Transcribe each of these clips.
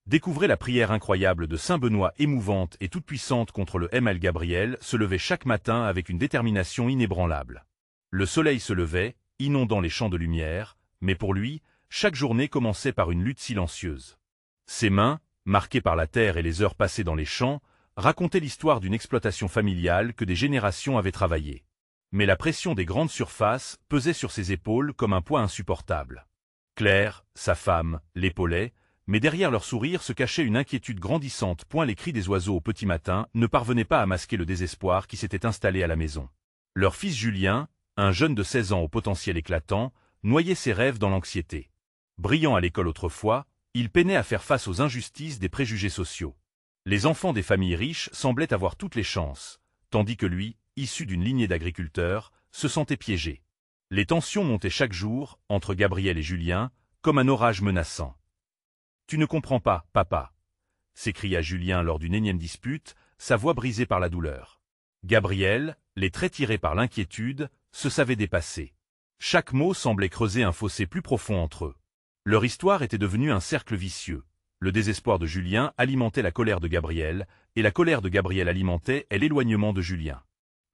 Découvrez la prière incroyable de Saint Benoît, émouvante et toute-puissante contre le ML. Gabriel se levait chaque matin avec une détermination inébranlable. Le soleil se levait, inondant les champs de lumière, mais pour lui, chaque journée commençait par une lutte silencieuse. Ses mains, marquées par la terre et les heures passées dans les champs, racontaient l'histoire d'une exploitation familiale que des générations avaient travaillée. Mais la pression des grandes surfaces pesait sur ses épaules comme un poids insupportable. Claire, sa femme, l'épaulait, mais derrière leur sourire se cachait une inquiétude grandissante. Les cris des oiseaux au petit matin ne parvenaient pas à masquer le désespoir qui s'était installé à la maison. Leur fils Julien, un jeune de 16 ans au potentiel éclatant, noyait ses rêves dans l'anxiété. Brillant à l'école autrefois, il peinait à faire face aux injustices des préjugés sociaux. Les enfants des familles riches semblaient avoir toutes les chances, tandis que lui, issu d'une lignée d'agriculteurs, se sentait piégé. Les tensions montaient chaque jour, entre Gabriel et Julien, comme un orage menaçant. « Tu ne comprends pas, papa !» s'écria Julien lors d'une énième dispute, sa voix brisée par la douleur. Gabriel, les traits tirés par l'inquiétude, se savait dépassé. Chaque mot semblait creuser un fossé plus profond entre eux. Leur histoire était devenue un cercle vicieux. Le désespoir de Julien alimentait la colère de Gabriel, et la colère de Gabriel alimentait l'éloignement de Julien.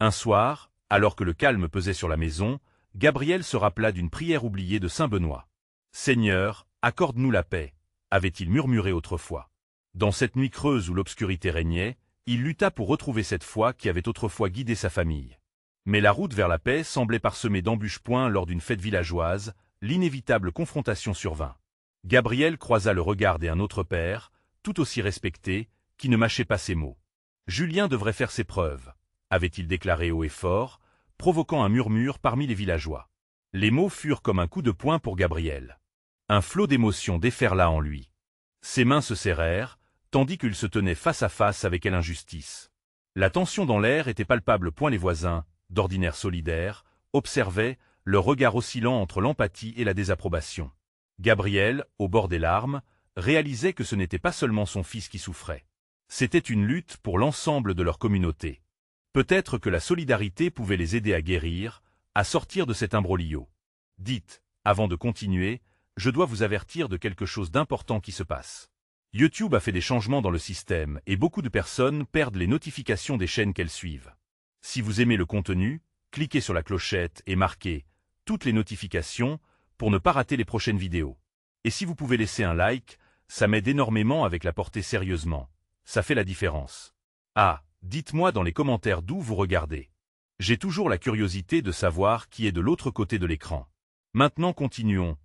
Un soir, alors que le calme pesait sur la maison, Gabriel se rappela d'une prière oubliée de Saint Benoît. « Seigneur, accorde-nous la paix », avait-il murmuré autrefois. Dans cette nuit creuse où l'obscurité régnait, il lutta pour retrouver cette foi qui avait autrefois guidé sa famille. Mais la route vers la paix semblait parsemée d'embûches. Lors d'une fête villageoise, l'inévitable confrontation survint. Gabriel croisa le regard d'un autre père, tout aussi respecté, qui ne mâchait pas ses mots. Julien devrait faire ses preuves, avait-il déclaré haut et fort, provoquant un murmure parmi les villageois. Les mots furent comme un coup de poing pour Gabriel. Un flot d'émotions déferla en lui. Ses mains se serrèrent, tandis qu'il se tenait face à face avec l'injustice. La tension dans l'air était palpable. Les voisins, d'ordinaire solidaires, observaient, leur regard oscillant entre l'empathie et la désapprobation. Gabriel, au bord des larmes, réalisait que ce n'était pas seulement son fils qui souffrait. C'était une lutte pour l'ensemble de leur communauté. Peut-être que la solidarité pouvait les aider à guérir, à sortir de cet imbroglio. Dites, avant de continuer, je dois vous avertir de quelque chose d'important qui se passe. YouTube a fait des changements dans le système et beaucoup de personnes perdent les notifications des chaînes qu'elles suivent. Si vous aimez le contenu, cliquez sur la clochette et marquez « Toutes les notifications » pour ne pas rater les prochaines vidéos. Et si vous pouvez laisser un like, ça m'aide énormément avec la portée sérieusement. Ça fait la différence. Ah, dites-moi dans les commentaires d'où vous regardez. J'ai toujours la curiosité de savoir qui est de l'autre côté de l'écran. Maintenant continuons.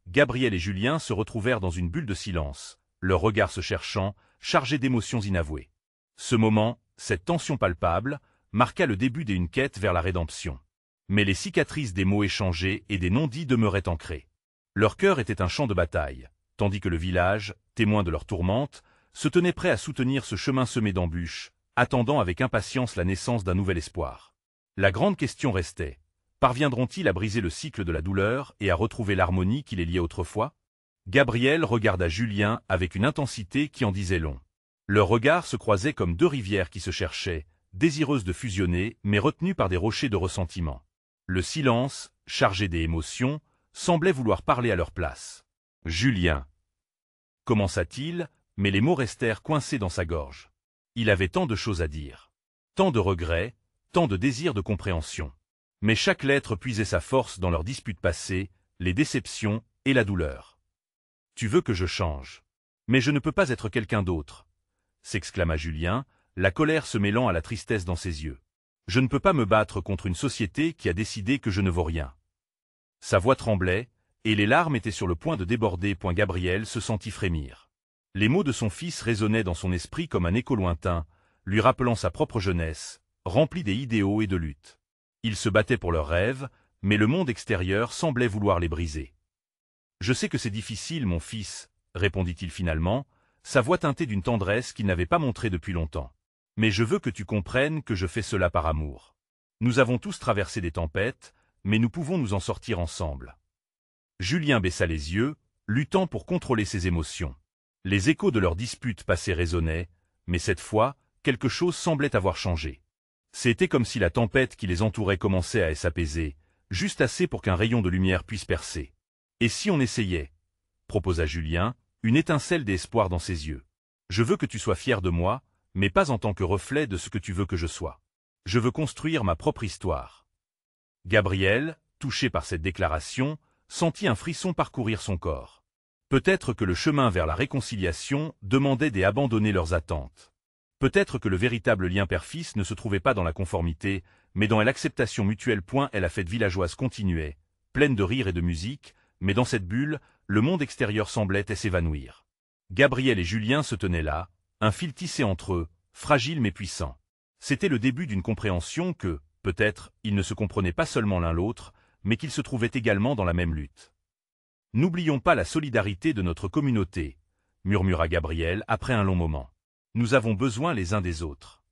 Gabriel et Julien se retrouvèrent dans une bulle de silence, leurs regards se cherchant, chargés d'émotions inavouées. Ce moment, cette tension palpable, marqua le début d'une quête vers la rédemption. Mais les cicatrices des mots échangés et des non-dits demeuraient ancrées. Leur cœur était un champ de bataille, tandis que le village, témoin de leur tourmente, se tenait prêt à soutenir ce chemin semé d'embûches, attendant avec impatience la naissance d'un nouvel espoir. La grande question restait. Parviendront-ils à briser le cycle de la douleur et à retrouver l'harmonie qui les liait autrefois? Gabriel regarda Julien avec une intensité qui en disait long. Leurs regards se croisaient comme deux rivières qui se cherchaient, désireuses de fusionner mais retenues par des rochers de ressentiment. Le silence, chargé des émotions, semblait vouloir parler à leur place. « Julien » commença-t-il, mais les mots restèrent coincés dans sa gorge. Il avait tant de choses à dire. Tant de regrets, tant de désirs de compréhension. Mais chaque lettre puisait sa force dans leurs disputes passées, les déceptions et la douleur. « Tu veux que je change. Mais je ne peux pas être quelqu'un d'autre, » s'exclama Julien, la colère se mêlant à la tristesse dans ses yeux. « Je ne peux pas me battre contre une société qui a décidé que je ne vaux rien. » Sa voix tremblait, et les larmes étaient sur le point de déborder. Gabriel se sentit frémir. Les mots de son fils résonnaient dans son esprit comme un écho lointain, lui rappelant sa propre jeunesse, remplie des idéaux et de luttes. Ils se battaient pour leurs rêves, mais le monde extérieur semblait vouloir les briser. « Je sais que c'est difficile, mon fils, » répondit-il finalement, sa voix teintée d'une tendresse qu'il n'avait pas montrée depuis longtemps. « Mais je veux que tu comprennes que je fais cela par amour. Nous avons tous traversé des tempêtes, mais nous pouvons nous en sortir ensemble. » Julien baissa les yeux, luttant pour contrôler ses émotions. Les échos de leur dispute passée résonnaient, mais cette fois, quelque chose semblait avoir changé. C'était comme si la tempête qui les entourait commençait à s'apaiser, juste assez pour qu'un rayon de lumière puisse percer. « Et si on essayait ?» proposa Julien, une étincelle d'espoir dans ses yeux. Je veux que tu sois fier de moi, mais pas en tant que reflet de ce que tu veux que je sois. Je veux construire ma propre histoire. Gabriel, touché par cette déclaration, sentit un frisson parcourir son corps. Peut-être que le chemin vers la réconciliation demandait d'abandonner leurs attentes. Peut-être que le véritable lien père-fils ne se trouvait pas dans la conformité, mais dans l'acceptation mutuelle. La fête villageoise continuait, pleine de rires et de musique, mais dans cette bulle, le monde extérieur semblait s'évanouir. Gabriel et Julien se tenaient là, un fil tissé entre eux, fragile mais puissant. C'était le début d'une compréhension que, peut-être, ils ne se comprenaient pas seulement l'un l'autre, mais qu'ils se trouvaient également dans la même lutte. « N'oublions pas la solidarité de notre communauté, » murmura Gabriel après un long moment. « Nous avons besoin les uns des autres. »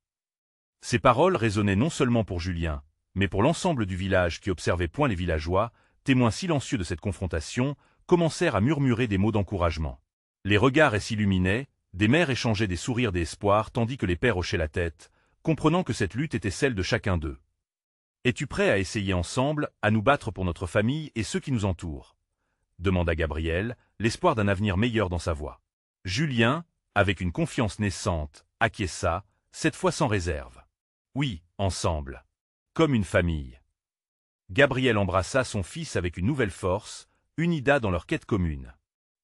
Ces paroles résonnaient non seulement pour Julien, mais pour l'ensemble du village qui observait. Les villageois, témoins silencieux de cette confrontation, commencèrent à murmurer des mots d'encouragement. Les regards s'illuminaient, des mères échangeaient des sourires d'espoir tandis que les pères hochaient la tête, comprenant que cette lutte était celle de chacun d'eux. « Es-tu prêt à essayer ensemble, à nous battre pour notre famille et ceux qui nous entourent ?» demanda Gabriel, l'espoir d'un avenir meilleur dans sa voix. Julien, avec une confiance naissante, acquiesça, cette fois sans réserve. Oui, ensemble. Comme une famille. Gabriel embrassa son fils avec une nouvelle force, unis dans leur quête commune.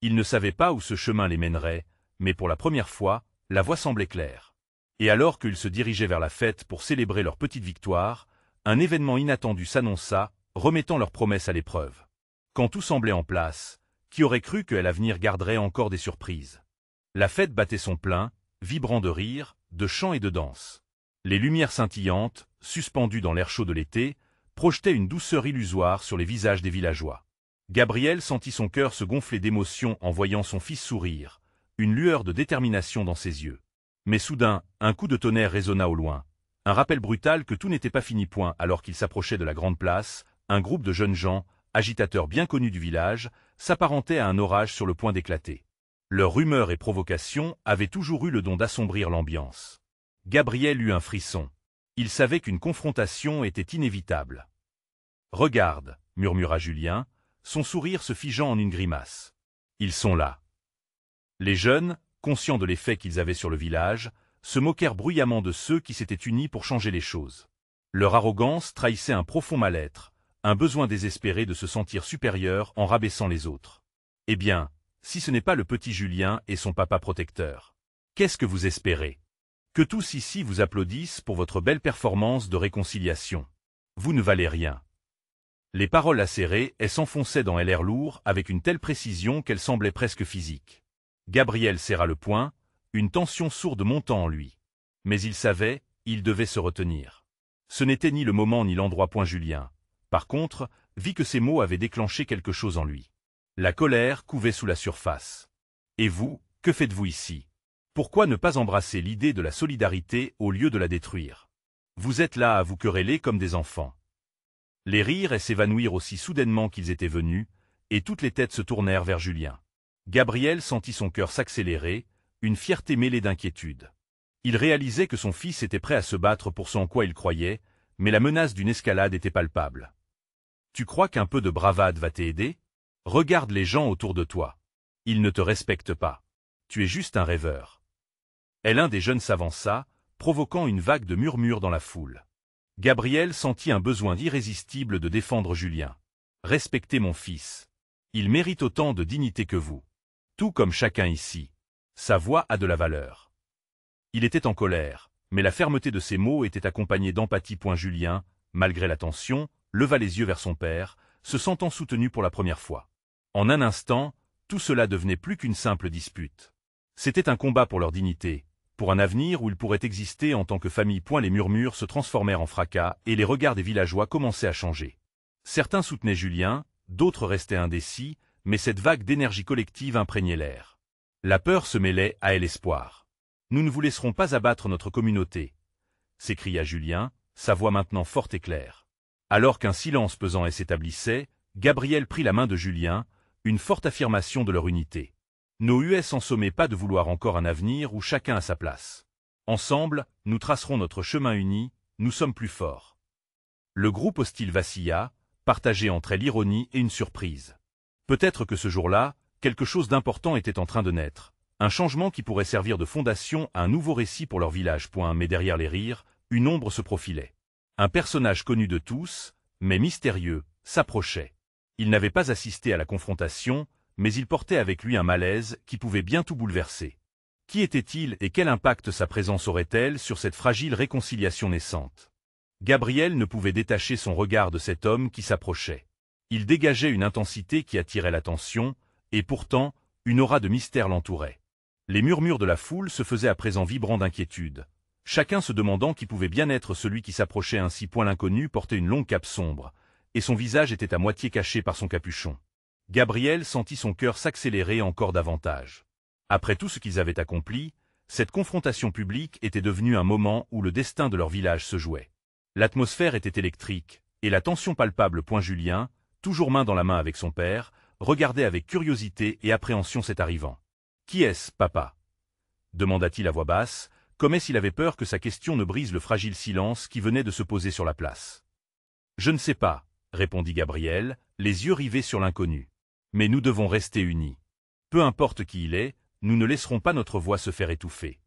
Ils ne savaient pas où ce chemin les mènerait, mais pour la première fois, la voie semblait claire. Et alors qu'ils se dirigeaient vers la fête pour célébrer leur petite victoire, un événement inattendu s'annonça, remettant leurs promesses à l'épreuve. Quand tout semblait en place, qui aurait cru que l'avenir garderait encore des surprises? La fête battait son plein, vibrant de rires, de chants et de danses. Les lumières scintillantes, suspendues dans l'air chaud de l'été, projetaient une douceur illusoire sur les visages des villageois. Gabriel sentit son cœur se gonfler d'émotion en voyant son fils sourire, une lueur de détermination dans ses yeux. Mais soudain, un coup de tonnerre résonna au loin, un rappel brutal que tout n'était pas fini. Alors qu'il s'approchait de la grande place, un groupe de jeunes gens, agitateurs bien connus du village, s'apparentait à un orage sur le point d'éclater. Leur rumeur et provocation avaient toujours eu le don d'assombrir l'ambiance. Gabriel eut un frisson. Il savait qu'une confrontation était inévitable. « Regarde, » murmura Julien, son sourire se figeant en une grimace. « Ils sont là. » Les jeunes, conscients de l'effet qu'ils avaient sur le village, se moquèrent bruyamment de ceux qui s'étaient unis pour changer les choses. Leur arrogance trahissait un profond mal-être, un besoin désespéré de se sentir supérieur en rabaissant les autres. Eh bien, si ce n'est pas le petit Julien et son papa protecteur. Qu'est-ce que vous espérez? Que tous ici vous applaudissent pour votre belle performance de réconciliation. Vous ne valez rien. Les paroles acérées s'enfonçaient dans l'air lourd avec une telle précision qu'elle semblait presque physique. Gabriel serra le poing, une tension sourde montant en lui. Mais il savait, il devait se retenir. Ce n'était ni le moment ni l'endroit. Julien, par contre, vit que ces mots avaient déclenché quelque chose en lui. La colère couvait sous la surface. Et vous, que faites-vous ici? Pourquoi ne pas embrasser l'idée de la solidarité au lieu de la détruire? Vous êtes là à vous quereller comme des enfants. Les rires s'évanouirent aussi soudainement qu'ils étaient venus, et toutes les têtes se tournèrent vers Julien. Gabriel sentit son cœur s'accélérer, une fierté mêlée d'inquiétude. Il réalisait que son fils était prêt à se battre pour ce en quoi il croyait, mais la menace d'une escalade était palpable. Tu crois qu'un peu de bravade va t'aider? Regarde les gens autour de toi. Ils ne te respectent pas. Tu es juste un rêveur. Et l'un des jeunes s'avança, provoquant une vague de murmures dans la foule. Gabriel sentit un besoin irrésistible de défendre Julien. Respectez mon fils. Il mérite autant de dignité que vous. Tout comme chacun ici. Sa voix a de la valeur. Il était en colère, mais la fermeté de ses mots était accompagnée d'empathie. Julien, malgré la tension, leva les yeux vers son père, se sentant soutenu pour la première fois. En un instant, tout cela devenait plus qu'une simple dispute. C'était un combat pour leur dignité, pour un avenir où ils pourraient exister en tant que famille. Les murmures se transformèrent en fracas et les regards des villageois commençaient à changer. Certains soutenaient Julien, d'autres restaient indécis, mais cette vague d'énergie collective imprégnait l'air. La peur se mêlait à l'espoir. « Nous ne vous laisserons pas abattre notre communauté !» s'écria Julien, sa voix maintenant forte et claire. Alors qu'un silence pesant s'établissait, Gabriel prit la main de Julien, une forte affirmation de leur unité. Nos US en sommet pas de vouloir encore un avenir où chacun a sa place. Ensemble, nous tracerons notre chemin uni, nous sommes plus forts. Le groupe hostile vacilla, partagé entre l'ironie et une surprise. Peut-être que ce jour-là, quelque chose d'important était en train de naître. Un changement qui pourrait servir de fondation à un nouveau récit pour leur village. Mais derrière les rires, une ombre se profilait. Un personnage connu de tous, mais mystérieux, s'approchait. Il n'avait pas assisté à la confrontation, mais il portait avec lui un malaise qui pouvait bien tout bouleverser. Qui était-il et quel impact sa présence aurait-elle sur cette fragile réconciliation naissante? Gabriel ne pouvait détacher son regard de cet homme qui s'approchait. Il dégageait une intensité qui attirait l'attention, et pourtant, une aura de mystère l'entourait. Les murmures de la foule se faisaient à présent vibrants d'inquiétude, chacun se demandant qui pouvait bien être celui qui s'approchait ainsi. L'inconnu portait une longue cape sombre, et son visage était à moitié caché par son capuchon. Gabriel sentit son cœur s'accélérer encore davantage. Après tout ce qu'ils avaient accompli, cette confrontation publique était devenue un moment où le destin de leur village se jouait. L'atmosphère était électrique, et la tension palpable. Julien, toujours main dans la main avec son père, regardait avec curiosité et appréhension cet arrivant. « Qui est-ce, papa » demanda-t-il à voix basse, comme s'il avait peur que sa question ne brise le fragile silence qui venait de se poser sur la place. « Je ne sais pas, » répondit Gabriel, les yeux rivés sur l'inconnu. « Mais nous devons rester unis. Peu importe qui il est, nous ne laisserons pas notre voix se faire étouffer. »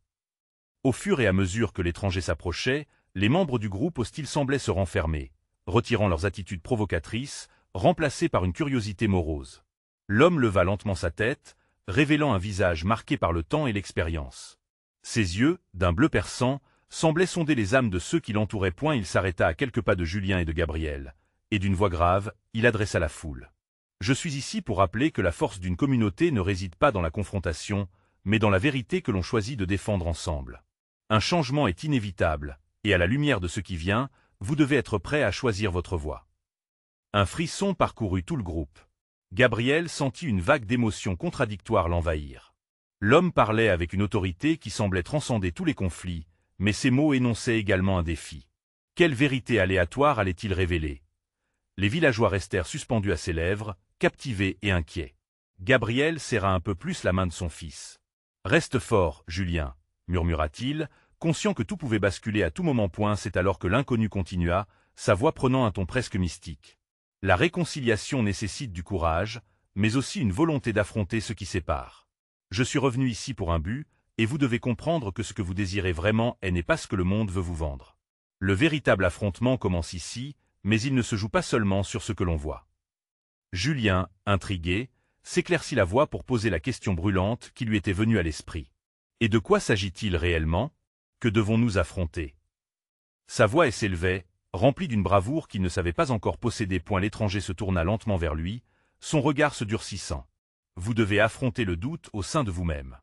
Au fur et à mesure que l'étranger s'approchait, les membres du groupe hostile semblaient se renfermer, retirant leurs attitudes provocatrices, remplacées par une curiosité morose. L'homme leva lentement sa tête, révélant un visage marqué par le temps et l'expérience. Ses yeux, d'un bleu perçant, semblaient sonder les âmes de ceux qui l'entouraient. Il s'arrêta à quelques pas de Julien et de Gabriel, et d'une voix grave, il adressa la foule. « Je suis ici pour rappeler que la force d'une communauté ne réside pas dans la confrontation, mais dans la vérité que l'on choisit de défendre ensemble. Un changement est inévitable, et à la lumière de ce qui vient, vous devez être prêt à choisir votre voie. » Un frisson parcourut tout le groupe. Gabriel sentit une vague d'émotions contradictoires l'envahir. L'homme parlait avec une autorité qui semblait transcender tous les conflits, mais ses mots énonçaient également un défi. Quelle vérité aléatoire allait-il révéler? Les villageois restèrent suspendus à ses lèvres, captivés et inquiets. Gabriel serra un peu plus la main de son fils. « Reste fort, Julien, » murmura-t-il, conscient que tout pouvait basculer à tout moment. C'est alors que l'inconnu continua, sa voix prenant un ton presque mystique. « La réconciliation nécessite du courage, mais aussi une volonté d'affronter ce qui sépare. Je suis revenu ici pour un but, et vous devez comprendre que ce que vous désirez vraiment n'est pas ce que le monde veut vous vendre. Le véritable affrontement commence ici, mais il ne se joue pas seulement sur ce que l'on voit. » Julien, intrigué, s'éclaircit la voix pour poser la question brûlante qui lui était venue à l'esprit. « Et de quoi s'agit-il réellement? Que devons-nous affronter ?» Sa voix s'élevait, remplie d'une bravoure qu'il ne savait pas encore posséder. L'étranger se tourna lentement vers lui, son regard se durcissant. « Vous devez affronter le doute au sein de vous-même.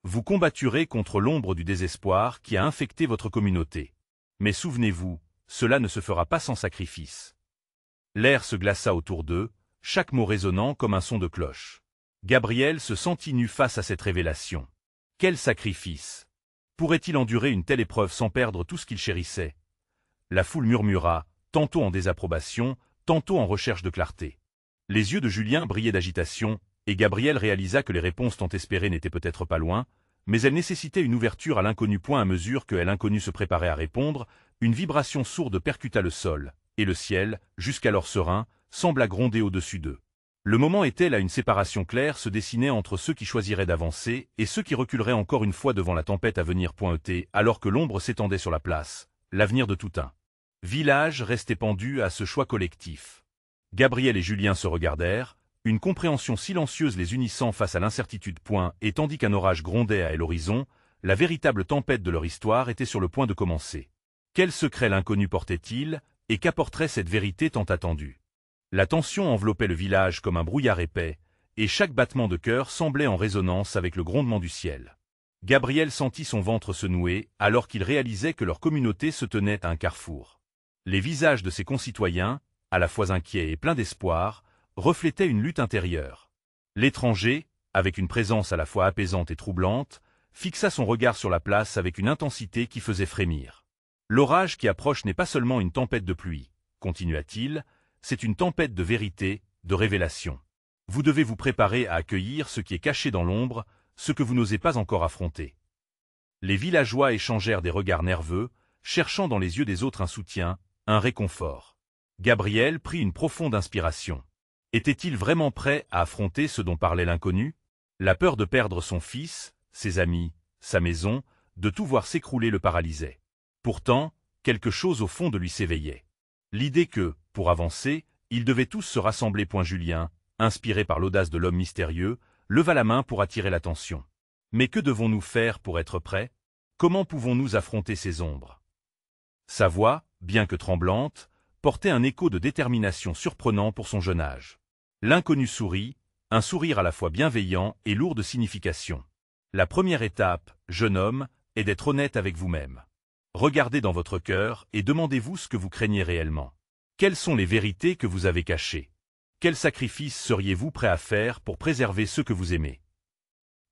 Vous combatturez contre l'ombre du désespoir qui a infecté votre communauté. Mais souvenez-vous, cela ne se fera pas sans sacrifice. » L'air se glaça autour d'eux, chaque mot résonnant comme un son de cloche. Gabriel se sentit nu face à cette révélation. Quel sacrifice! Pourrait-il endurer une telle épreuve sans perdre tout ce qu'il chérissait? La foule murmura, tantôt en désapprobation, tantôt en recherche de clarté. Les yeux de Julien brillaient d'agitation, et Gabriel réalisa que les réponses tant espérées n'étaient peut-être pas loin, mais elles nécessitaient une ouverture à l'inconnu. À mesure que l'inconnu se préparait à répondre, une vibration sourde percuta le sol, et le ciel, jusqu'alors serein, sembla gronder au-dessus d'eux. Le moment était là, une séparation claire se dessinait entre ceux qui choisiraient d'avancer et ceux qui reculeraient encore une fois devant la tempête à venir. Alors que l'ombre s'étendait sur la place, l'avenir de tout un village restait pendu à ce choix collectif. Gabriel et Julien se regardèrent, une compréhension silencieuse les unissant face à l'incertitude. Et tandis qu'un orage grondait à l'horizon, la véritable tempête de leur histoire était sur le point de commencer. Quel secret l'inconnu portait-il, et qu'apporterait cette vérité tant attendue? La tension enveloppait le village comme un brouillard épais, et chaque battement de cœur semblait en résonance avec le grondement du ciel. Gabriel sentit son ventre se nouer alors qu'il réalisait que leur communauté se tenait à un carrefour. Les visages de ses concitoyens, à la fois inquiets et pleins d'espoir, reflétaient une lutte intérieure. L'étranger, avec une présence à la fois apaisante et troublante, fixa son regard sur la place avec une intensité qui faisait frémir. « L'orage qui approche n'est pas seulement une tempête de pluie, » continua-t-il, « c'est une tempête de vérité, de révélation. Vous devez vous préparer à accueillir ce qui est caché dans l'ombre, ce que vous n'osez pas encore affronter. » Les villageois échangèrent des regards nerveux, cherchant dans les yeux des autres un soutien, un réconfort. Gabriel prit une profonde inspiration. « Était-il vraiment prêt à affronter ce dont parlait l'inconnu? La peur de perdre son fils, ses amis, sa maison, de tout voir s'écrouler le paralysait. Pourtant, quelque chose au fond de lui s'éveillait. L'idée que, pour avancer, ils devaient tous se rassembler. Julien, inspiré par l'audace de l'homme mystérieux, leva la main pour attirer l'attention. Mais que devons-nous faire pour être prêts? Comment pouvons-nous affronter ces ombres? Sa voix, bien que tremblante, portait un écho de détermination surprenant pour son jeune âge. L'inconnu sourit, un sourire à la fois bienveillant et lourd de signification. La première étape, jeune homme, est d'être honnête avec vous-même. Regardez dans votre cœur et demandez-vous ce que vous craignez réellement. Quelles sont les vérités que vous avez cachées? Quels sacrifices seriez-vous prêt à faire pour préserver ceux que vous aimez?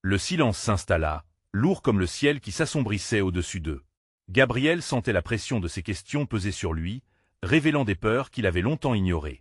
Le silence s'installa, lourd comme le ciel qui s'assombrissait au-dessus d'eux. Gabriel sentait la pression de ces questions peser sur lui, révélant des peurs qu'il avait longtemps ignorées.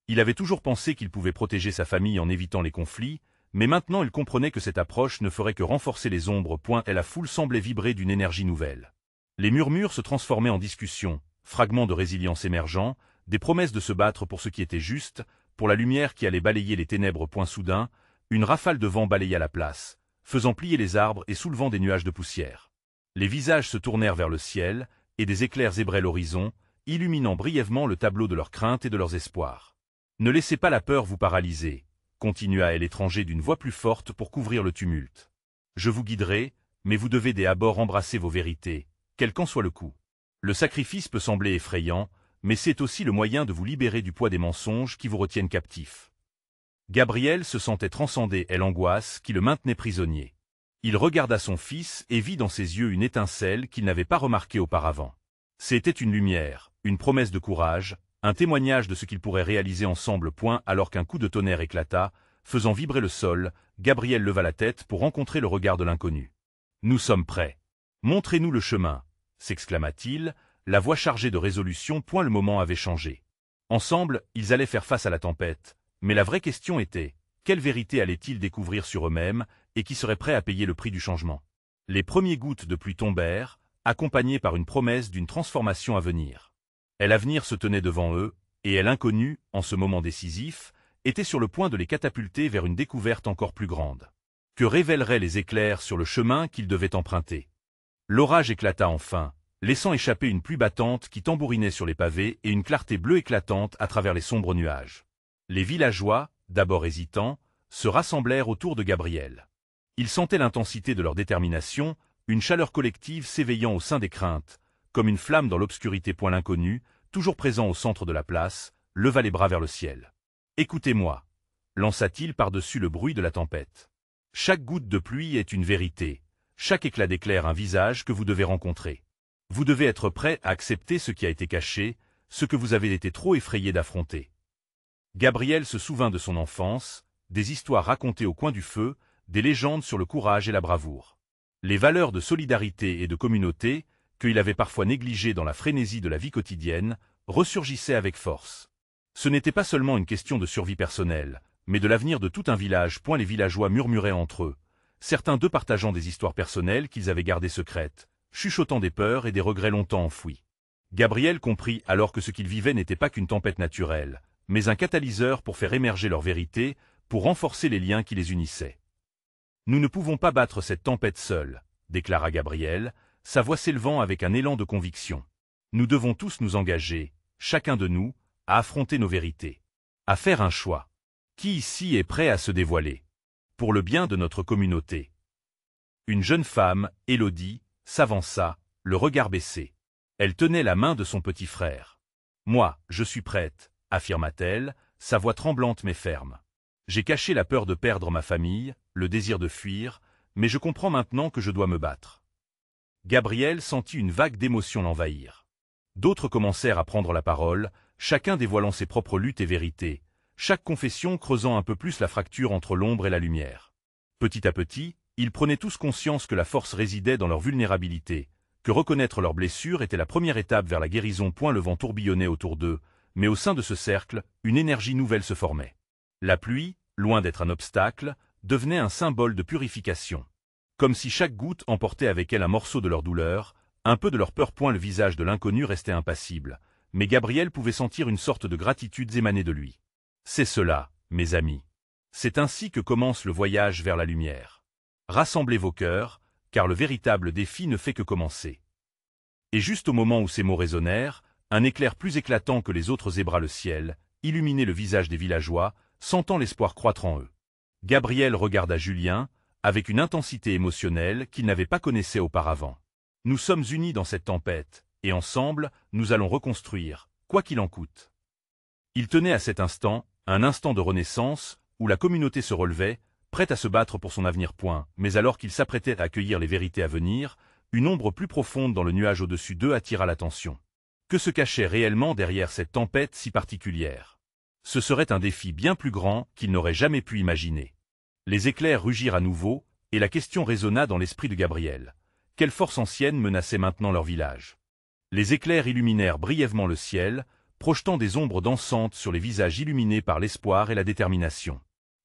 Il avait toujours pensé qu'il pouvait protéger sa famille en évitant les conflits, mais maintenant il comprenait que cette approche ne ferait que renforcer les ombres. Et la foule semblait vibrer d'une énergie nouvelle. Les murmures se transformaient en discussions, fragments de résilience émergents, des promesses de se battre pour ce qui était juste, pour la lumière qui allait balayer les ténèbres. Soudain, une rafale de vent balaya la place, faisant plier les arbres et soulevant des nuages de poussière. Les visages se tournèrent vers le ciel, et des éclairs zébraient l'horizon, illuminant brièvement le tableau de leurs craintes et de leurs espoirs. Ne laissez pas la peur vous paralyser, continua l'étranger d'une voix plus forte pour couvrir le tumulte. Je vous guiderai, mais vous devez d'abord embrasser vos vérités, quel qu'en soit le coût. Le sacrifice peut sembler effrayant, mais c'est aussi le moyen de vous libérer du poids des mensonges qui vous retiennent captif. Gabriel se sentait transcender l'angoisse qui le maintenait prisonnier. Il regarda son fils et vit dans ses yeux une étincelle qu'il n'avait pas remarquée auparavant. C'était une lumière, une promesse de courage, un témoignage de ce qu'ils pourraient réaliser ensemble. Alors qu'un coup de tonnerre éclata, faisant vibrer le sol, Gabriel leva la tête pour rencontrer le regard de l'inconnu. « Nous sommes prêts. Montrez-nous le chemin » s'exclama-t-il, la voix chargée de résolution. Le moment avait changé. Ensemble, ils allaient faire face à la tempête, mais la vraie question était, quelle vérité allaient-ils découvrir sur eux-mêmes, et qui serait prêt à payer le prix du changement? Les premières gouttes de pluie tombèrent, accompagnées par une promesse d'une transformation à venir. L'avenir se tenait devant eux, et l'inconnu, en ce moment décisif, était sur le point de les catapulter vers une découverte encore plus grande. Que révéleraient les éclairs sur le chemin qu'ils devaient emprunter? L'orage éclata enfin, laissant échapper une pluie battante qui tambourinait sur les pavés et une clarté bleue éclatante à travers les sombres nuages. Les villageois, d'abord hésitants, se rassemblèrent autour de Gabriel. Ils sentaient l'intensité de leur détermination, une chaleur collective s'éveillant au sein des craintes, comme une flamme dans l'obscurité. L'inconnu, toujours présent au centre de la place, leva les bras vers le ciel. « Écoutez-moi » lança-t-il par-dessus le bruit de la tempête. « Chaque goutte de pluie est une vérité, chaque éclat d'éclair un visage que vous devez rencontrer. Vous devez être prêt à accepter ce qui a été caché, ce que vous avez été trop effrayé d'affronter. » Gabriel se souvint de son enfance, des histoires racontées au coin du feu, des légendes sur le courage et la bravoure. Les valeurs de solidarité et de communauté, qu'il avait parfois négligées dans la frénésie de la vie quotidienne, ressurgissaient avec force. Ce n'était pas seulement une question de survie personnelle, mais de l'avenir de tout un village. Les villageois murmuraient entre eux, certains d'eux partageant des histoires personnelles qu'ils avaient gardées secrètes, chuchotant des peurs et des regrets longtemps enfouis. Gabriel comprit alors que ce qu'ils vivaient n'était pas qu'une tempête naturelle, mais un catalyseur pour faire émerger leur vérité, pour renforcer les liens qui les unissaient. « Nous ne pouvons pas battre cette tempête seuls », déclara Gabriel, sa voix s'élevant avec un élan de conviction. « Nous devons tous nous engager, chacun de nous, à affronter nos vérités, à faire un choix. Qui ici est prêt à se dévoiler? Pour le bien de notre communauté. » Une jeune femme, Élodie, s'avança, le regard baissé. Elle tenait la main de son petit frère. « Moi, je suis prête, » affirma-t-elle, sa voix tremblante mais ferme. « J'ai caché la peur de perdre ma famille, le désir de fuir, mais je comprends maintenant que je dois me battre. » Gabriel sentit une vague d'émotion l'envahir. D'autres commencèrent à prendre la parole, chacun dévoilant ses propres luttes et vérités, chaque confession creusant un peu plus la fracture entre l'ombre et la lumière. Petit à petit, ils prenaient tous conscience que la force résidait dans leur vulnérabilité, que reconnaître leurs blessures était la première étape vers la guérison. Le vent tourbillonnait autour d'eux, mais au sein de ce cercle, une énergie nouvelle se formait. La pluie, loin d'être un obstacle, devenait un symbole de purification. Comme si chaque goutte emportait avec elle un morceau de leur douleur, un peu de leur peur. Le visage de l'inconnu restait impassible, mais Gabriel pouvait sentir une sorte de gratitude émaner de lui. « C'est cela, mes amis. C'est ainsi que commence le voyage vers la lumière. Rassemblez vos cœurs, car le véritable défi ne fait que commencer. Et juste au moment où ces mots résonnèrent, un éclair plus éclatant que les autres zébra le ciel, illuminait le visage des villageois, sentant l'espoir croître en eux. Gabriel regarda Julien, avec une intensité émotionnelle qu'il n'avait pas connaissée auparavant. « Nous sommes unis dans cette tempête, et ensemble, nous allons reconstruire, quoi qu'il en coûte. » Il tenait à cet instant, un instant de renaissance, où la communauté se relevait, prête à se battre pour son avenir. Mais alors qu'il s'apprêtait à accueillir les vérités à venir, une ombre plus profonde dans le nuage au-dessus d'eux attira l'attention. Que se cachait réellement derrière cette tempête si particulière? Ce serait un défi bien plus grand qu'il n'aurait jamais pu imaginer. Les éclairs rugirent à nouveau, et la question résonna dans l'esprit de Gabriel. Quelle force ancienne menaçait maintenant leur village? Les éclairs illuminèrent brièvement le ciel, projetant des ombres dansantes sur les visages illuminés par l'espoir et la détermination.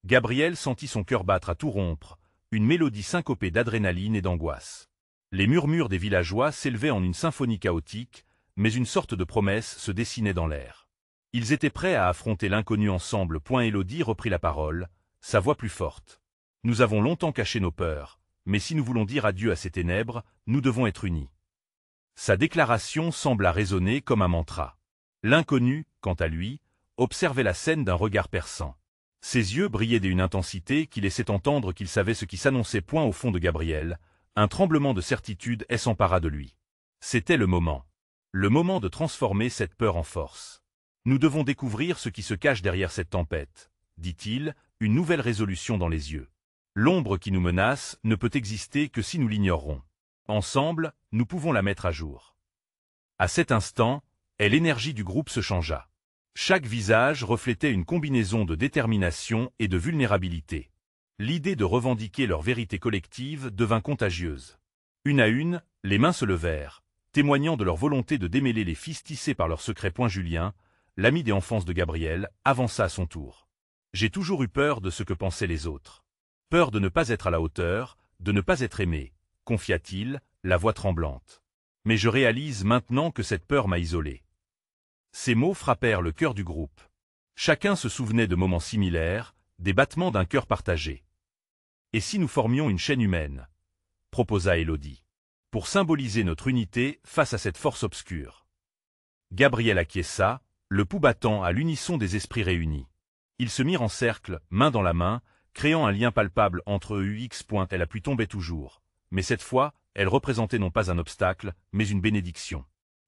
Gabriel sentit son cœur battre à tout rompre, une mélodie syncopée d'adrénaline et d'angoisse. Les murmures des villageois s'élevaient en une symphonie chaotique, mais une sorte de promesse se dessinait dans l'air. Ils étaient prêts à affronter l'inconnu ensemble. Élodie reprit la parole, sa voix plus forte. Nous avons longtemps caché nos peurs, mais si nous voulons dire adieu à ces ténèbres, nous devons être unis. Sa déclaration sembla résonner comme un mantra. L'inconnu, quant à lui, observait la scène d'un regard perçant. Ses yeux brillaient d'une intensité qui laissait entendre qu'il savait ce qui s'annonçait. Au fond de Gabriel, un tremblement de certitude s'empara de lui. C'était le moment. Le moment de transformer cette peur en force. Nous devons découvrir ce qui se cache derrière cette tempête, dit-il, une nouvelle résolution dans les yeux. L'ombre qui nous menace ne peut exister que si nous l'ignorons. Ensemble, nous pouvons la mettre à jour. À cet instant, l'énergie du groupe se changea. Chaque visage reflétait une combinaison de détermination et de vulnérabilité. L'idée de revendiquer leur vérité collective devint contagieuse. Une à une, les mains se levèrent, témoignant de leur volonté de démêler les fils tissés par leur secret. Julien, l'ami d'enfance de Gabriel, avança à son tour. « J'ai toujours eu peur de ce que pensaient les autres. Peur de ne pas être à la hauteur, de ne pas être aimé, confia-t-il, la voix tremblante. Mais je réalise maintenant que cette peur m'a isolé. » Ces mots frappèrent le cœur du groupe. Chacun se souvenait de moments similaires, des battements d'un cœur partagé. « Et si nous formions une chaîne humaine ?» proposa Élodie. « Pour symboliser notre unité face à cette force obscure. » Gabriel acquiesça, le pouls battant à l'unisson des esprits réunis. Ils se mirent en cercle, main dans la main, créant un lien palpable entre eux. La pluie tombait toujours, mais cette fois, elle représentait non pas un obstacle, mais une bénédiction.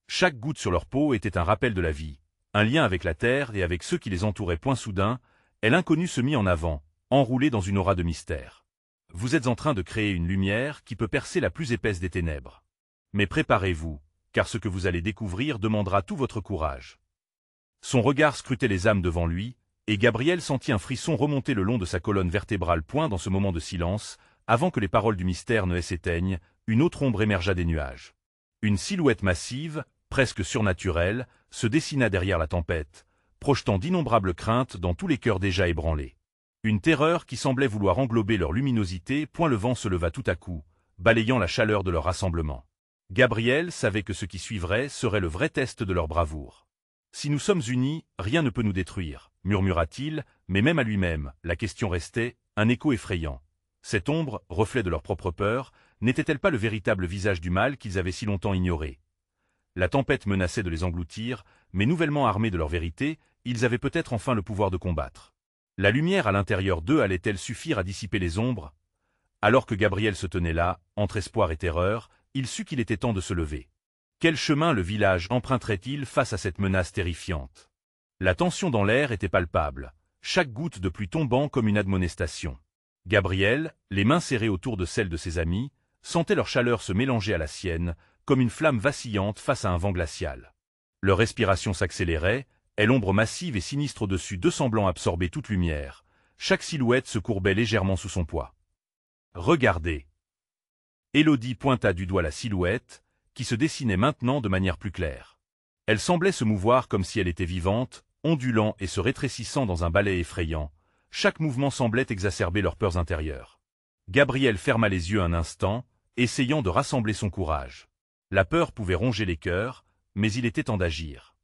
Chaque goutte sur leur peau était un rappel de la vie, un lien avec la terre et avec ceux qui les entouraient. Soudain, l'inconnu se mit en avant, enroulé dans une aura de mystère. « Vous êtes en train de créer une lumière qui peut percer la plus épaisse des ténèbres. Mais préparez-vous, car ce que vous allez découvrir demandera tout votre courage. » Son regard scrutait les âmes devant lui, et Gabriel sentit un frisson remonter le long de sa colonne vertébrale. Dans ce moment de silence, avant que les paroles du mystère ne s'éteignent, une autre ombre émergea des nuages. Une silhouette massive, presque surnaturelle, se dessina derrière la tempête, projetant d'innombrables craintes dans tous les cœurs déjà ébranlés. Une terreur qui semblait vouloir englober leur luminosité. Le vent se leva tout à coup, balayant la chaleur de leur rassemblement. Gabriel savait que ce qui suivrait serait le vrai test de leur bravoure. « Si nous sommes unis, rien ne peut nous détruire », murmura-t-il, mais même à lui-même, la question restait, un écho effrayant. Cette ombre, reflet de leur propre peur, n'était-elle pas le véritable visage du mal qu'ils avaient si longtemps ignoré? La tempête menaçait de les engloutir, mais nouvellement armés de leur vérité, ils avaient peut-être enfin le pouvoir de combattre. La lumière à l'intérieur d'eux allait-elle suffire à dissiper les ombres? Alors que Gabriel se tenait là, entre espoir et terreur, il sut qu'il était temps de se lever. Quel chemin le village emprunterait-il face à cette menace terrifiante? La tension dans l'air était palpable, chaque goutte de pluie tombant comme une admonestation. Gabriel, les mains serrées autour de celles de ses amis, sentait leur chaleur se mélanger à la sienne, comme une flamme vacillante face à un vent glacial. Leur respiration s'accélérait, et l'ombre massive et sinistre au-dessus d'eux semblant absorber toute lumière. Chaque silhouette se courbait légèrement sous son poids. « Regardez !» Élodie pointa du doigt la silhouette, qui se dessinait maintenant de manière plus claire. Elle semblait se mouvoir comme si elle était vivante, ondulant et se rétrécissant dans un balai effrayant. Chaque mouvement semblait exacerber leurs peurs intérieures. Gabriel ferma les yeux un instant, essayant de rassembler son courage. La peur pouvait ronger les cœurs, mais il était temps d'agir.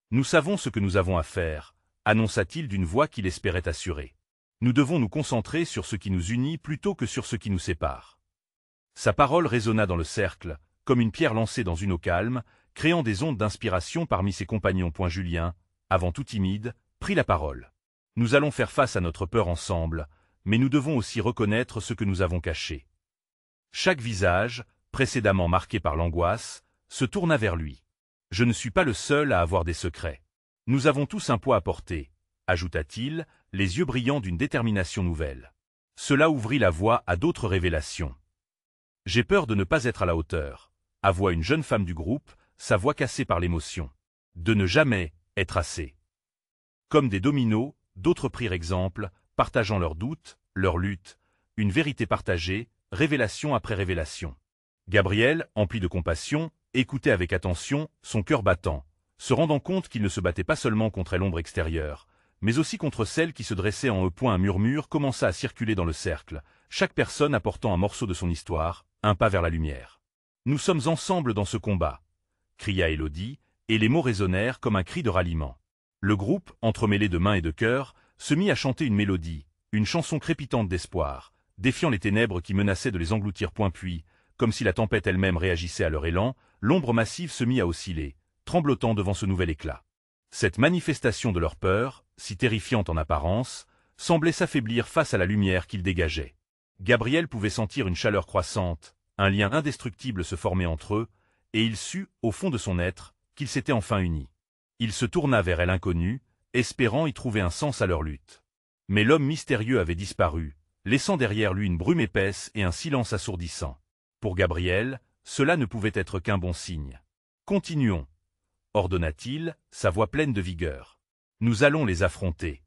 « Nous savons ce que nous avons à faire », annonça-t-il d'une voix qu'il espérait assurée. Nous devons nous concentrer sur ce qui nous unit plutôt que sur ce qui nous sépare. Sa parole résonna dans le cercle, comme une pierre lancée dans une eau calme, créant des ondes d'inspiration parmi ses compagnons. Julien, avant tout timide, prit la parole. Nous allons faire face à notre peur ensemble, mais nous devons aussi reconnaître ce que nous avons caché. Chaque visage, précédemment marqué par l'angoisse, se tourna vers lui. Je ne suis pas le seul à avoir des secrets. Nous avons tous un poids à porter, ajouta-t-il, les yeux brillants d'une détermination nouvelle. Cela ouvrit la voie à d'autres révélations. J'ai peur de ne pas être à la hauteur, avoua une jeune femme du groupe, sa voix cassée par l'émotion. De ne jamais être assez. Comme des dominos, d'autres prirent exemple, partageant leurs doutes, leurs luttes, une vérité partagée, révélation après révélation. Gabriel, empli de compassion, écoutait avec attention, son cœur battant, se rendant compte qu'il ne se battait pas seulement contre l'ombre extérieure, mais aussi contre celle qui se dressait en eux. Un murmure commença à circuler dans le cercle, chaque personne apportant un morceau de son histoire, un pas vers la lumière. « Nous sommes ensemble dans ce combat !» cria Élodie, et les mots résonnèrent comme un cri de ralliement. Le groupe, entremêlé de mains et de cœurs, se mit à chanter une mélodie, une chanson crépitante d'espoir, défiant les ténèbres qui menaçaient de les engloutir. Puis, comme si la tempête elle-même réagissait à leur élan, l'ombre massive se mit à osciller, tremblotant devant ce nouvel éclat. Cette manifestation de leur peur, si terrifiante en apparence, semblait s'affaiblir face à la lumière qu'ils dégageaient. Gabriel pouvait sentir une chaleur croissante, un lien indestructible se former entre eux, et il sut, au fond de son être, qu'ils s'étaient enfin unis. Il se tourna vers elle inconnue, espérant y trouver un sens à leur lutte. Mais l'homme mystérieux avait disparu, laissant derrière lui une brume épaisse et un silence assourdissant. Pour Gabriel, cela ne pouvait être qu'un bon signe. « Continuons », ordonna-t-il, sa voix pleine de vigueur. « Nous allons les affronter. »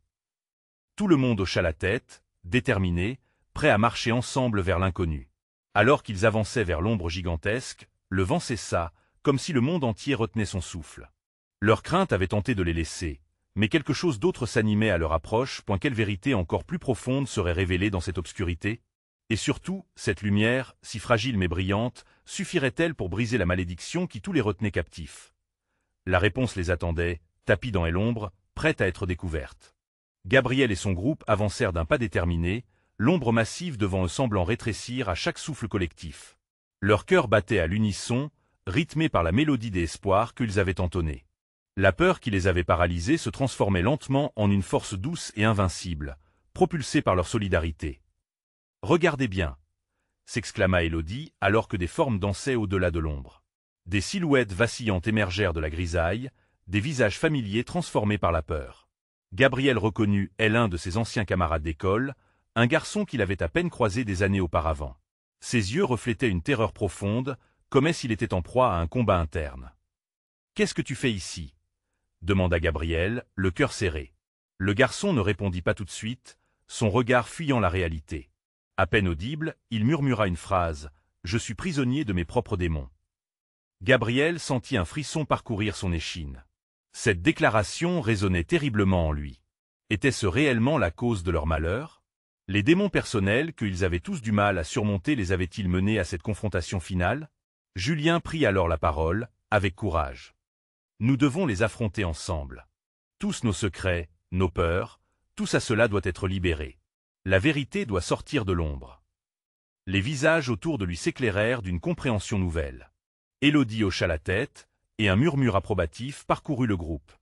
Tout le monde hocha la tête, déterminé, prêt à marcher ensemble vers l'inconnu. Alors qu'ils avançaient vers l'ombre gigantesque, le vent cessa, comme si le monde entier retenait son souffle. Leur crainte avait tenté de les laisser, mais quelque chose d'autre s'animait à leur approche. Quelle vérité encore plus profonde serait révélée dans cette obscurité? Et surtout, cette lumière, si fragile mais brillante, suffirait-elle pour briser la malédiction qui tous les retenait captifs? La réponse les attendait, tapis dans l'ombre, prête à être découverte. Gabriel et son groupe avancèrent d'un pas déterminé, l'ombre massive devant eux semblant rétrécir à chaque souffle collectif. Leur cœur battait à l'unisson, rythmé par la mélodie des espoirs qu'ils avaient entonnés. La peur qui les avait paralysés se transformait lentement en une force douce et invincible, propulsée par leur solidarité. « Regardez bien !» s'exclama Élodie alors que des formes dansaient au-delà de l'ombre. Des silhouettes vacillantes émergèrent de la grisaille, des visages familiers transformés par la peur. Gabriel reconnut l'un de ses anciens camarades d'école, un garçon qu'il avait à peine croisé des années auparavant. Ses yeux reflétaient une terreur profonde, comme s'il était en proie à un combat interne. « Qu'est-ce que tu fais ici ?» demanda Gabriel, le cœur serré. Le garçon ne répondit pas tout de suite, son regard fuyant la réalité. À peine audible, il murmura une phrase, « Je suis prisonnier de mes propres démons. » Gabriel sentit un frisson parcourir son échine. Cette déclaration résonnait terriblement en lui. Était-ce réellement la cause de leur malheur? Les démons personnels qu'ils avaient tous du mal à surmonter les avaient-ils menés à cette confrontation finale? Julien prit alors la parole, avec courage. Nous devons les affronter ensemble. Tous nos secrets, nos peurs, tout cela doit être libéré. La vérité doit sortir de l'ombre. Les visages autour de lui s'éclairèrent d'une compréhension nouvelle. Élodie hocha la tête, et un murmure approbatif parcourut le groupe.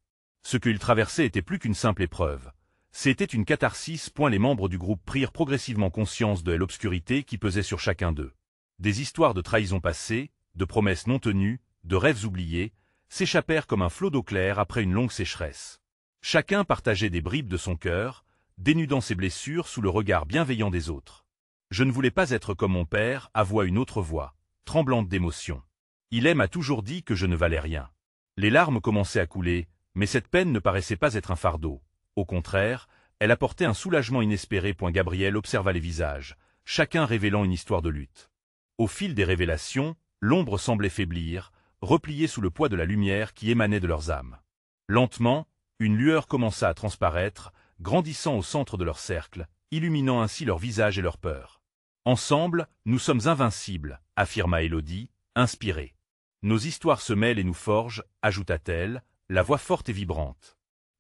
Ce qu'il traversait était plus qu'une simple épreuve. C'était une catharsis. Les membres du groupe prirent progressivement conscience de l'obscurité qui pesait sur chacun d'eux. Des histoires de trahisons passées, de promesses non tenues, de rêves oubliés, s'échappèrent comme un flot d'eau claire après une longue sécheresse. Chacun partageait des bribes de son cœur, dénudant ses blessures sous le regard bienveillant des autres. « Je ne voulais pas être comme mon père », avoua une autre voix, tremblante d'émotion. « Il m'a toujours dit que je ne valais rien. » Les larmes commençaient à couler, mais cette peine ne paraissait pas être un fardeau. Au contraire, elle apportait un soulagement inespéré. Gabriel observa les visages, chacun révélant une histoire de lutte. Au fil des révélations, l'ombre semblait faiblir, repliée sous le poids de la lumière qui émanait de leurs âmes. Lentement, une lueur commença à transparaître, grandissant au centre de leur cercle, illuminant ainsi leurs visages et leurs peurs. « Ensemble, nous sommes invincibles », affirma Élodie, inspirée. « Nos histoires se mêlent et nous forgent », ajouta-t-elle, la voix forte et vibrante.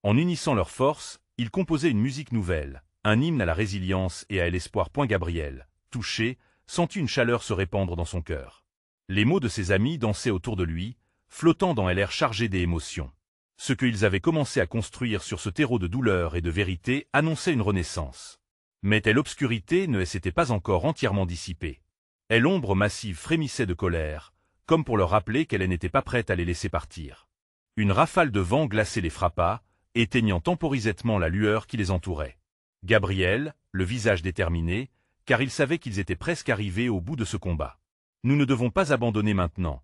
En unissant leurs forces, ils composaient une musique nouvelle, un hymne à la résilience et à l'espoir. Gabriel, touché, sentit une chaleur se répandre dans son cœur. Les mots de ses amis dansaient autour de lui, flottant dans l'air chargé des émotions. Ce qu'ils avaient commencé à construire sur ce terreau de douleur et de vérité annonçait une renaissance. Mais telle obscurité ne s'était pas encore entièrement dissipée. Et l'ombre massive frémissait de colère, comme pour leur rappeler qu'elle n'était pas prête à les laisser partir. Une rafale de vent glacé les frappa, éteignant temporairement la lueur qui les entourait. Gabriel, le visage déterminé, car il savait qu'ils étaient presque arrivés au bout de ce combat. « Nous ne devons pas abandonner maintenant »,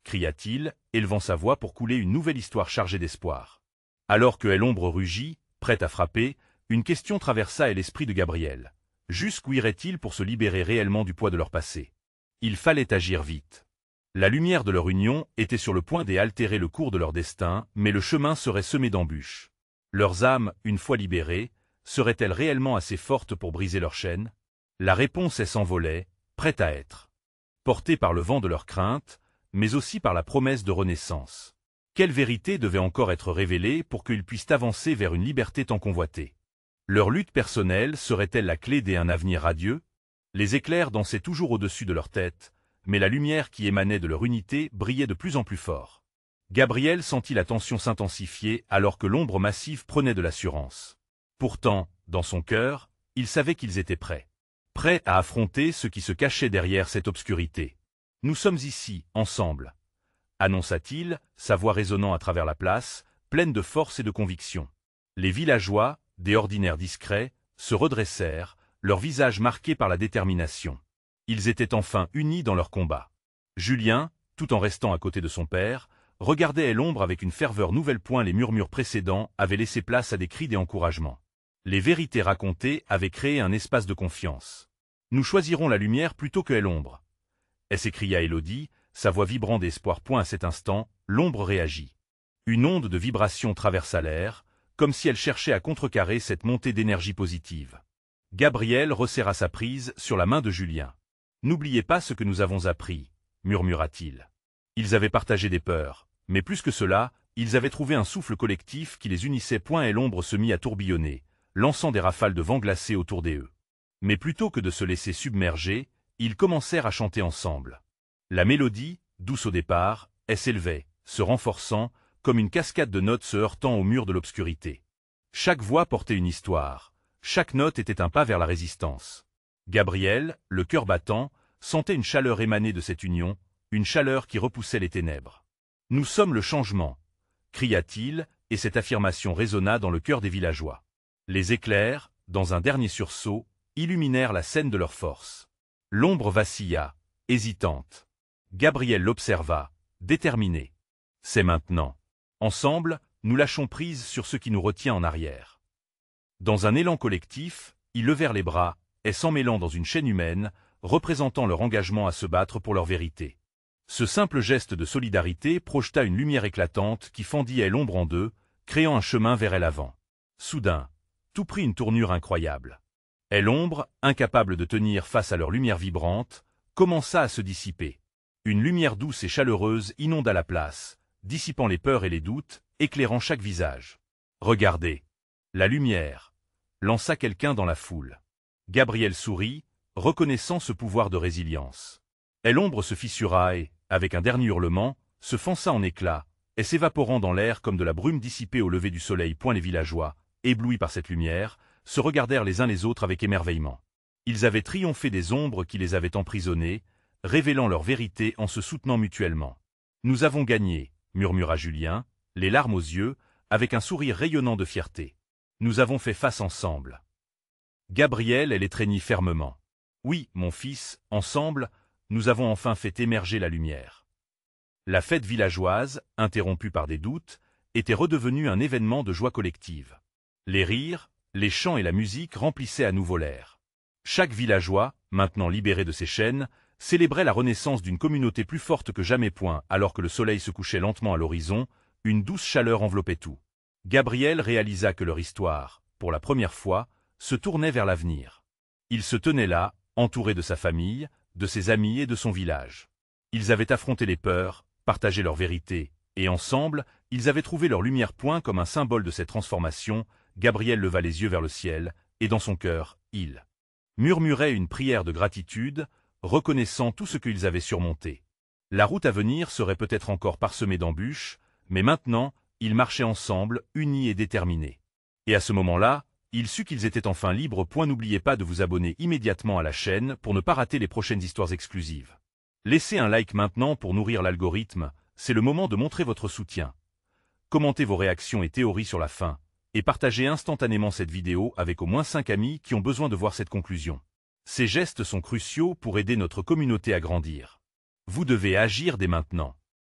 cria-t-il, élevant sa voix pour couler une nouvelle histoire chargée d'espoir. Alors que l'ombre rugit, prête à frapper, une question traversa l'esprit de Gabriel. Jusqu'où irait-il pour se libérer réellement du poids de leur passé? Il fallait agir vite. La lumière de leur union était sur le point d'altérer le cours de leur destin, mais le chemin serait semé d'embûches. Leurs âmes, une fois libérées, seraient-elles réellement assez fortes pour briser leurs chaînes? La réponse s'envolait, prête à être. Portée par le vent de leur crainte, mais aussi par la promesse de renaissance. Quelle vérité devait encore être révélée pour qu'ils puissent avancer vers une liberté tant convoitée? Leur lutte personnelle serait-elle la clé d'un avenir radieux? Les éclairs dansaient toujours au-dessus de leur tête, mais la lumière qui émanait de leur unité brillait de plus en plus fort. Gabriel sentit la tension s'intensifier alors que l'ombre massive prenait de l'assurance. Pourtant, dans son cœur, il savait qu'ils étaient prêts. Prêts à affronter ce qui se cachait derrière cette obscurité. « Nous sommes ici, ensemble », annonça-t-il, sa voix résonnant à travers la place, pleine de force et de conviction. Les villageois, des ordinaires discrets, se redressèrent, leurs visages marqués par la détermination. Ils étaient enfin unis dans leur combat. Julien, tout en restant à côté de son père, regardait l'ombre avec une ferveur nouvelle. Les murmures précédents avaient laissé place à des cris d'encouragement. Les vérités racontées avaient créé un espace de confiance. « Nous choisirons la lumière plutôt que l'ombre », s'écria Élodie, sa voix vibrant d'espoir. À cet instant, l'ombre réagit. Une onde de vibration traversa l'air, comme si elle cherchait à contrecarrer cette montée d'énergie positive. Gabriel resserra sa prise sur la main de Julien. « N'oubliez pas ce que nous avons appris », murmura-t-il. Ils avaient partagé des peurs, mais plus que cela, ils avaient trouvé un souffle collectif qui les unissait. Et l'ombre se mit à tourbillonner, lançant des rafales de vent glacé autour d'eux. Mais plutôt que de se laisser submerger, ils commencèrent à chanter ensemble. La mélodie, douce au départ, s'élevait, se renforçant, comme une cascade de notes se heurtant au mur de l'obscurité. Chaque voix portait une histoire, chaque note était un pas vers la résistance. Gabriel, le cœur battant, sentait une chaleur émaner de cette union, une chaleur qui repoussait les ténèbres. « Nous sommes le changement », cria-t-il, et cette affirmation résonna dans le cœur des villageois. Les éclairs, dans un dernier sursaut, illuminèrent la scène de leur force. L'ombre vacilla, hésitante. Gabriel l'observa, déterminé. « C'est maintenant. Ensemble, nous lâchons prise sur ce qui nous retient en arrière. » Dans un élan collectif, ils levèrent les bras, et s'emmêlant dans une chaîne humaine, représentant leur engagement à se battre pour leur vérité. Ce simple geste de solidarité projeta une lumière éclatante qui fendit l'ombre en deux, créant un chemin vers l'avant. Soudain, tout prit une tournure incroyable. Et l'ombre, incapable de tenir face à leur lumière vibrante, commença à se dissiper. Une lumière douce et chaleureuse inonda la place, dissipant les peurs et les doutes, éclairant chaque visage. « Regardez ! La lumière !» lança quelqu'un dans la foule. Gabriel sourit, reconnaissant ce pouvoir de résilience. Et l'ombre se fissura et, avec un dernier hurlement, se fonça en éclats, et s'évaporant dans l'air comme de la brume dissipée au lever du soleil. Les villageois, éblouis par cette lumière, se regardèrent les uns les autres avec émerveillement. Ils avaient triomphé des ombres qui les avaient emprisonnés, révélant leur vérité en se soutenant mutuellement. « Nous avons gagné », murmura Julien, les larmes aux yeux, avec un sourire rayonnant de fierté. « Nous avons fait face ensemble. » Gabriel l'étreignit fermement. « Oui, mon fils, ensemble, nous avons enfin fait émerger la lumière. » La fête villageoise, interrompue par des doutes, était redevenue un événement de joie collective. Les rires, les chants et la musique remplissaient à nouveau l'air. Chaque villageois, maintenant libéré de ses chaînes, célébrait la renaissance d'une communauté plus forte que jamais. Alors que le soleil se couchait lentement à l'horizon, une douce chaleur enveloppait tout. Gabriel réalisa que leur histoire, pour la première fois, se tournait vers l'avenir. Il se tenait là, entouré de sa famille, de ses amis et de son village. Ils avaient affronté les peurs, partagé leur vérité, Et ensemble, ils avaient trouvé leur lumière point comme un symbole de cette transformation. Gabriel leva les yeux vers le ciel, et dans son cœur, il murmurait une prière de gratitude, reconnaissant tout ce qu'ils avaient surmonté. La route à venir serait peut-être encore parsemée d'embûches, mais maintenant, ils marchaient ensemble, unis et déterminés. Et à ce moment-là, il sut qu'ils étaient enfin libres. N'oubliez pas de vous abonner immédiatement à la chaîne pour ne pas rater les prochaines histoires exclusives. Laissez un like maintenant pour nourrir l'algorithme, c'est le moment de montrer votre soutien. Commentez vos réactions et théories sur la fin, et partagez instantanément cette vidéo avec au moins 5 amis qui ont besoin de voir cette conclusion. Ces gestes sont cruciaux pour aider notre communauté à grandir. Vous devez agir dès maintenant.